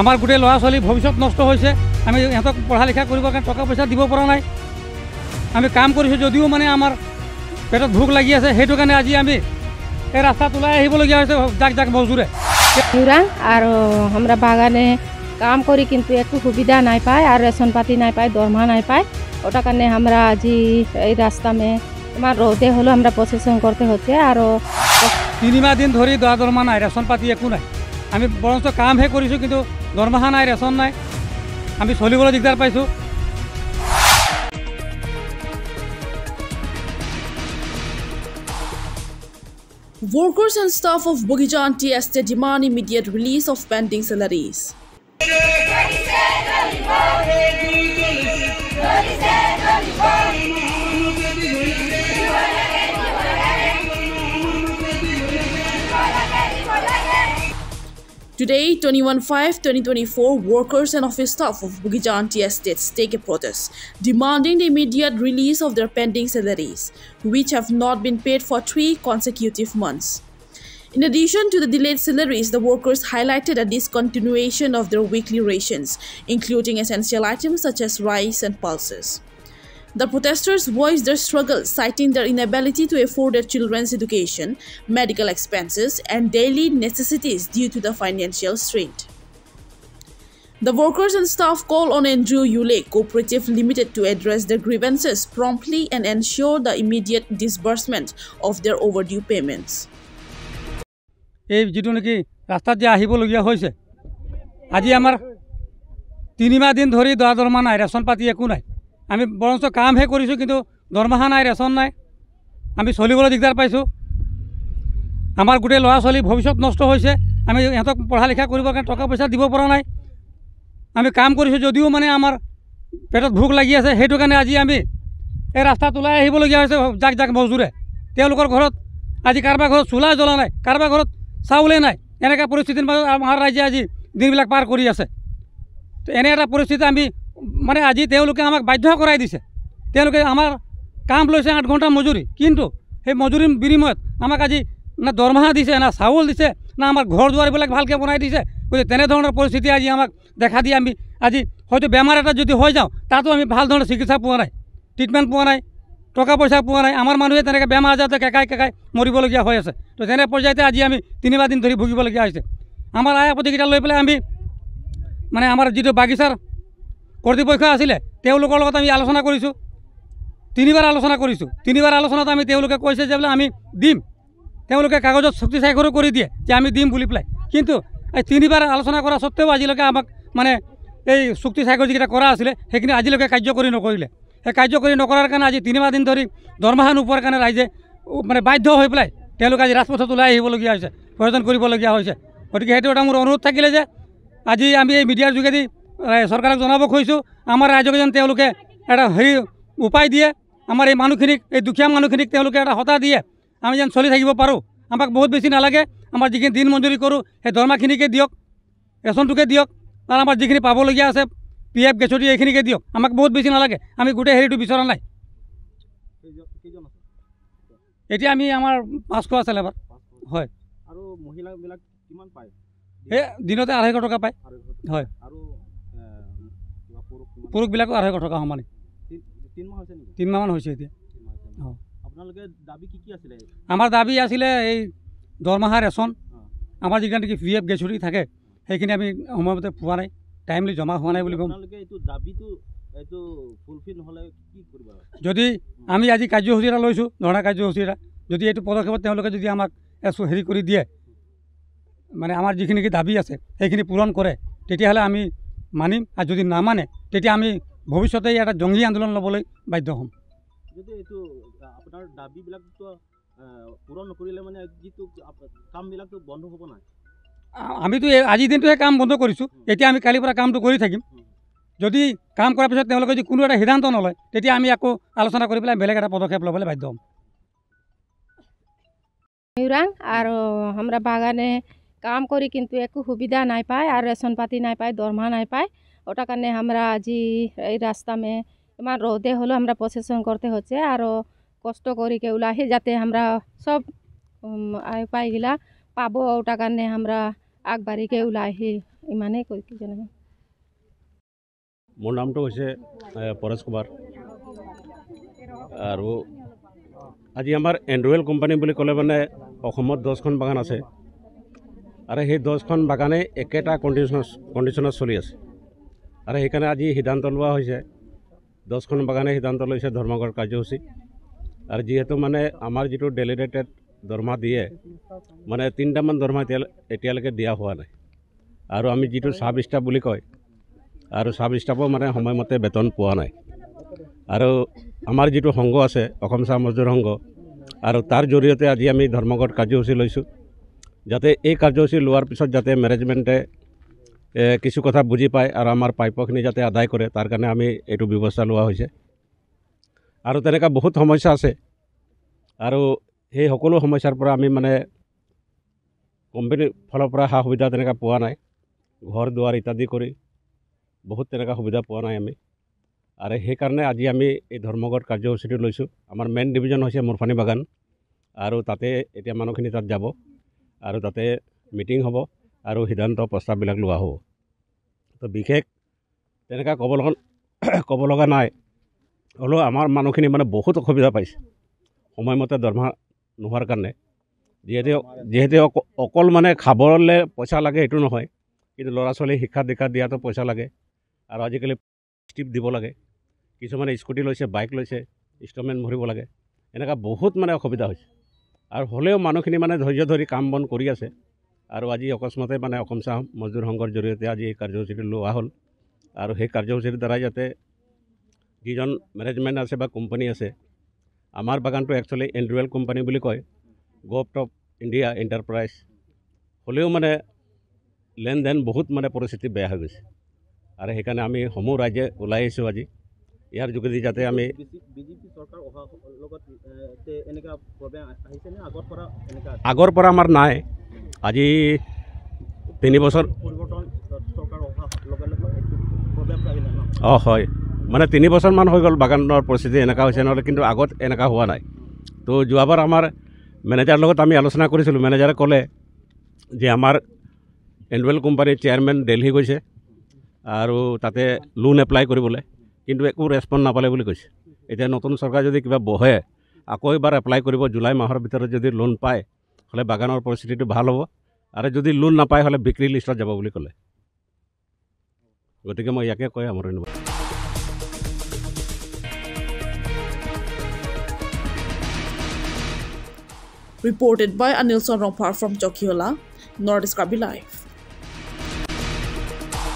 আমাৰ গোটে ল'ৰা ছোৱালী ভবিষ্যৎ নষ্ট হৈছে। আমি ইহঁতক পঢ়া লিখা কৰিবৰ কাৰণে টকা পইচা দিব পৰা নাই। আমি কাম কৰিছোঁ যদিও মানে আমাৰ পেটত ভোক লাগি আছে, সেইটো কাৰণে আজি আমি এই রাস্তাত ওলাই আহিবলগীয়া হৈছে যাক যাক মজদুরে। আর আমরা বাগানে কাম করি কিন্তু একটু সুবিধা নাই পাই আর রেশন পাতি নাই পাই, দরমা নাই পাই। ওটা কারণে আমরা আজি এই রাস্তা মে তোমার রোদে হলো আমরা প্রসেসন করতে হচ্ছে। আর 3 মাহ দিন ধরি দরমা নাই, রেশন পাতি একো নাই। আমি বরঞ্চ কামহে কৰিছোঁ কিন্তু দৰমহা নাই, ৰেচন নাই। আমি চলিবলৈ দিগদাৰ পাইছোঁ। Workers and staff of Bogijan Tea Estate demand immediate release of pending salaries. Today, 21/5/2024, workers and office staff of Bogijan Tea Estates take a protest, demanding the immediate release of their pending salaries, which have not been paid for 3 consecutive months. In addition to the delayed salaries, the workers highlighted a discontinuation of their weekly rations, including essential items such as rice and pulses. The protesters voiced their struggle, citing their inability to afford their children's education, medical expenses, and daily necessities due to the financial strain. The workers and staff call on Andrew Yule Cooperative Limited to address their grievances promptly and ensure the immediate disbursement of their overdue payments. এই যেটো নাকি রাস্তাত যে আহিবলগীয়া হৈছে, আজি আমাৰ 3 মাহ দিন ধৰি দৰমহা নাই, ৰেচন পাতি একো নাই। আমি বৰঞ্চ কামহে কৰিছোঁ কিন্তু দৰমহা নাই, ৰেচন নাই। আমি চলিবলৈ দিগদাৰ পাইছোঁ। আমাৰ গোটে ল'ৰা ছোৱালী ভবিষ্যৎ নষ্ট হৈছে। আমি ইহঁতক পঢ়া লিখা কৰিবৰ কাৰণে টকা পইচা দিব পৰা নাই। আমি কাম কৰিছোঁ যদিও মানে আমাৰ পেটত ভোক লাগি আছে, সেইটো কাৰণে আজি আমি এই ৰাস্তাত ওলাই আহিবলগীয়া হৈছে যাক যাক মজদুৰে। তেওঁলোকৰ ঘৰত আজি কাৰোবাৰ ঘৰত চোলা জ্বলা নাই, কাৰোবাৰ ঘৰত চাউলে নাই। এনেকুৱা পৰিস্থিতিৰ মাজত আমাৰ ৰাইজে আজি দিনবিলাক পাৰ কৰি আছে। তো এনে এটা পৰিস্থিতি আমি মানে আজি তেওঁলোকে আমাক বাধ্য কৰাই দিছে। তেওঁলোকে আমাৰ কাম লৈছে 8 ঘণ্টা মজুৰি, কিন্তু সেই মজুৰিৰ বিনিময়ত আমাক আজি না দৰমহা দিছে, না চাউল দিছে, না আমাৰ ঘৰ দুৱাৰবিলাক ভালকৈ বনাই দিছে। গতিকে তেনেধৰণৰ পৰিস্থিতি আজি আমাক দেখা দি আমি আজি হয়তো বেমাৰ এটা যদি হৈ যাওঁ, তাতো আমি ভাল ধৰণৰ চিকিৎসা পোৱা নাই, ট্ৰিটমেণ্ট পোৱা নাই, টকা পইচা পোৱা নাই। আমাৰ মানুহে তেনেকৈ বেমাৰ আজাৰতে কেকাই মৰিবলগীয়া হৈ আছে। তো তেনে পৰ্যায়তে আজি আমি 3 মাহ দিন ধৰি ভুগিবলগীয়া হৈছে। আমাৰ আয় আপত্তিকেইটা লৈ পেলাই আমি মানে আমাৰ যিটো বাগিচাৰ কৰ্তৃপক্ষ আছিলে তেওঁলোকৰ লগত আমি আলোচনা কৰিছোঁ, 3বাৰ আলোচনা কৰিছোঁ। 3বাৰ আলোচনাত আমি তেওঁলোকে কৈছে যে বোলে আমি দিম, তেওঁলোকে কাগজত চুক্তি স্বাক্ষৰো কৰি দিয়ে যে আমি দিম বুলি পেলাই। কিন্তু এই 3বাৰ আলোচনা কৰা সত্ত্বেও আজিলৈকে আমাক মানে এই চুক্তি স্বাক্ষৰ যিকেইটা কৰা আছিলে সেইখিনি আজিলৈকে কাৰ্যকৰী নকৰিলে। সেই কাৰ্যকৰী নকৰাৰ কাৰণে আজি 3 মাহ দিন ধৰি দৰমহা নোপোৱাৰ কাৰণে ৰাইজে মানে বাধ্য হৈ পেলাই তেওঁলোকে আজি ৰাজপথত ওলাই আহিবলগীয়া হৈছে, প্ৰয়োজন কৰিবলগীয়া হৈছে। গতিকে সেইটো এটা মোৰ অনুৰোধ থাকিলে যে আজি আমি এই মিডিয়াৰ যোগেদি চৰকাৰক জনাব খুজিছোঁ, আমাৰ ৰাইজক যেন তেওঁলোকে এটা উপায় দিয়ে, আমাৰ এই মানুহখিনিক, এই দুখীয়া মানুহখিনিক তেওঁলোকে এটা হতা দিয়ে, আমি যেন চলি থাকিব পাৰোঁ। আমাক বহুত বেছি নালাগে, আমাৰ যিখিনি দিন মজুৰি কৰোঁ সেই দৰমহাখিনিকে দিয়ক, ৰেচনটোকে দিয়ক, আৰু আমাৰ যিখিনি পাবলগীয়া আছে PF গেছটি এইখিনিকে দিয়ক। আমাক বহুত বেছি নালাগে, আমি গোটেই হেৰিটো বিচৰা নাই। এতিয়া আমি আমাৰ 500 আছে লেবাৰ। হয়, আৰু মহিলাবিলাক কিমান পায়? এই দিনতে 250 টকা পায়। হয়, আৰু পুৰুষবিলাকো 250 টকা সমানে। 3 মাহ হৈছে নেকি? 3 মাহমান হৈছে এতিয়া। হয়, আপোনালোকে দাবী কি আছিলে? আমাৰ দাবী আছিলে এই দৰমহা, ৰেচন, আমাৰ যিখিনি নেকি PF গেছটি থাকে সেইখিনি আমি সময়মতে পোৱা নাই, টাইমলি জমা হোৱা নাই বুলি ক'ম। আপোনালোকে এইটো দাবীটো এইটো ফুলফিল নহ'লে কি কৰিব? যদি আমি আজি কাৰ্যসূচী এটা লৈছোঁ, ধৰ্ণা কাৰ্যসূচী এটা, যদি এইটো পদক্ষেপত তেওঁলোকে যদি আমাক হেৰি কৰি দিয়ে, মানে আমাৰ যিখিনি দাবী আছে সেইখিনি পূৰণ কৰে, তেতিয়াহ'লে আমি মানিম। আৰু যদি নামানে তেতিয়া আমি ভৱিষ্যতে এটা জংগী আন্দোলন ল'বলৈ বাধ্য হ'ম। যদি এইটো আপোনাৰ দাবীবিলাকতো পূৰণ নকৰিলে মানে যিটো কামবিলাকতো বন্ধ হ'ব নাই? আমিতো আজিৰ দিনটোহে কাম বন্ধ কৰিছোঁ, এতিয়া আমি কালিৰ পৰা কামটো কৰি থাকিম। যদি কাম কৰাৰ পিছত তেওঁলোকে যদি কোনো এটা সিদ্ধান্ত নলয়, তেতিয়া আমি আকৌ আলোচনা কৰি পেলাই বেলেগ এটা পদক্ষেপ ল'বলৈ বাধ্য হ'ম। আর আমরা বাগানে কাম করি কিন্তু একটু সুবিধা নাই পাই আর রেশন পাতি নাই পাই, দরমা নাই পাই। ওটা কারণে আমরা আজি এই রাস্তা মে তোমার রোদে হলো আমরা প্রসেসন করতে হচ্ছে। আর কষ্ট করি কেউলাহি যাতে আমরা সব আয় পাইগুলা পাবো, ওটা কারণে আমরা আগবাড়ি কেউলাহি ইমানেই কৈ কি জনাম। মোৰ নামটো হৈছে পৰেশ কুমাৰ আৰু আজি আমাৰ এণ্ড্ৰয়েল কোম্পানী বুলি ক'লে মানে অসমত 10খন বাগান আছে আৰু সেই 10খন বাগানে একেটা কণ্ডিশ্যনত চলি আছে আৰু সেইকাৰণে আজি সিদ্ধান্ত লোৱা হৈছে 10খন বাগানে সিদ্ধান্ত লৈছে ধৰ্মঘট কাৰ্যসূচী আৰু যিহেতু মানে আমাৰ যিটো ডেলিগেটেড দৰমহা দিয়ে মানে 3টামান দৰমহা এতিয়ালৈকে দিয়া হোৱা নাই আৰু আমি যিটো সাব ষ্টাফ বুলি কয় আৰু সাব ষ্টাফো মানে সময়মতে বেতন পোৱা নাই আৰু আমাৰ যিটো সংঘ আছে অসম চাহ মজদুৰ সংঘ আৰু তাৰ জৰিয়তে আজি আমি ধৰ্মঘট কাৰ্যসূচী লৈছোঁ যাতে এই কাৰ্যসূচী লোৱাৰ পিছত যাতে মেনেজমেণ্টে কিছু কথা বুজি পায় আৰু আমাৰ প্ৰাপ্যখিনি যাতে আদায় কৰে তাৰ কাৰণে আমি এইটো ব্যৱস্থা লোৱা হৈছে আৰু তেনেকুৱা বহুত সমস্যা আছে আৰু সেই সকলো সমস্যাৰ পৰা আমি মানে কোম্পানীৰ ফালৰ পৰা সা সুবিধা তেনেকুৱা পোৱা নাই ঘৰ দুৱাৰ ইত্যাদি কৰি বহুত তেনেকুৱা সুবিধা পোৱা নাই আমি আৰু সেইকাৰণে আজি আমি এই ধৰ্মঘট কাৰ্যসূচীটো লৈছোঁ আমাৰ মেইন ডিভিজন হৈছে মুৰফানী বাগান আৰু তাতে এতিয়া মানুহখিনি তাত যাব আৰু তাতে মিটিং হ'ব আৰু সিদ্ধান্ত প্ৰস্তাৱবিলাক লোৱা হ'ব তো বিশেষ তেনেকুৱা ক'ব লগা নাই হ'লেও আমাৰ মানুহখিনি মানে বহুত অসুবিধা পাইছে সময়মতে দৰমহা নোহোৱাৰ কাৰণে যিহেতু অকল মানে খাবলৈ পইচা লাগে এইটো নহয় কিন্তু ল'ৰা ছোৱালী শিক্ষা দীক্ষা দিয়াতো পইচা লাগে আৰু আজিকালি ষ্টিপ দিব লাগে কিছুমানে স্কুটি লৈছে বাইক লৈছে ইনষ্টলমেণ্ট ভৰিব লাগে এনেকুৱা বহুত মানে অসুবিধা হৈছে আৰু হ'লেও মানুহখিনি মানে ধৈৰ্য ধৰি কাম বন কৰি আছে আৰু আজি অকস্মাতে মানে অসম চাহ মজদুৰ সংঘৰ জৰিয়তে আজি এই কাৰ্যসূচীটো লোৱা হ'ল আৰু সেই কাৰ্যসূচীৰ দ্বাৰা যাতে যিজন মেনেজমেণ্ট আছে বা কোম্পানী আছে আমাৰ বাগানটো একচুৱেলি এণ্ড্ৰয়েল কোম্পানী বুলি কয় গভৰ্ণমেণ্ট অফ ইণ্ডিয়া এণ্টাৰপ্ৰাইজ হ'লেও মানে লেনদেন বহুত মানে পৰিস্থিতি বেয়া হৈ গৈছে আৰু সেইকাৰণে আমি সমূহ ৰাইজে ওলাই আহিছোঁ আজি ইয়াৰ যোগেদি যাতে আমি বিজেপি চৰকাৰ অহাৰ লগত এনেকুৱা প্ৰব্লেম আহিছেনে আগৰ পৰা আমাৰ নাই আজি 3 বছৰ পৰিৱৰ্তন চৰকাৰ অহাৰ লগে লগে প্ৰব্লেমটো আহিলে ন হয় মানে 3 বছৰমান হৈ গ'ল বাগানৰ পৰিস্থিতি এনেকুৱা হৈছে নহ'লে কিন্তু আগত এনেকুৱা হোৱা নাই তো যোৱাবাৰ আমাৰ মেনেজাৰৰ লগত আমি আলোচনা কৰিছিলোঁ মেনেজাৰে ক'লে যে আমাৰ এণ্ড্ৰয়েল কোম্পানীৰ চেয়াৰমেন দিল্লী গৈছে আৰু তাতে লোন এপ্লাই কৰিবলৈ কিন্তু একো ৰেছপন্স নাপালে বুলি কৈছে এতিয়া নতুন চৰকাৰ যদি কিবা বহে আকৌ এবাৰ এপ্লাই কৰিব জুলাই মাহৰ ভিতৰত যদি লোন পায় হ'লে বাগানৰ পৰিস্থিতিটো ভাল হ'ব আৰু যদি লোন নাপায় হ'লে বিক্ৰী লিষ্টত যাব বুলি ক'লে গতিকে মই ইয়াকে কৈ সামৰণি মাৰিলোঁ Reported by Anil Sonropar from Jokiola, Northeast Krabi Live.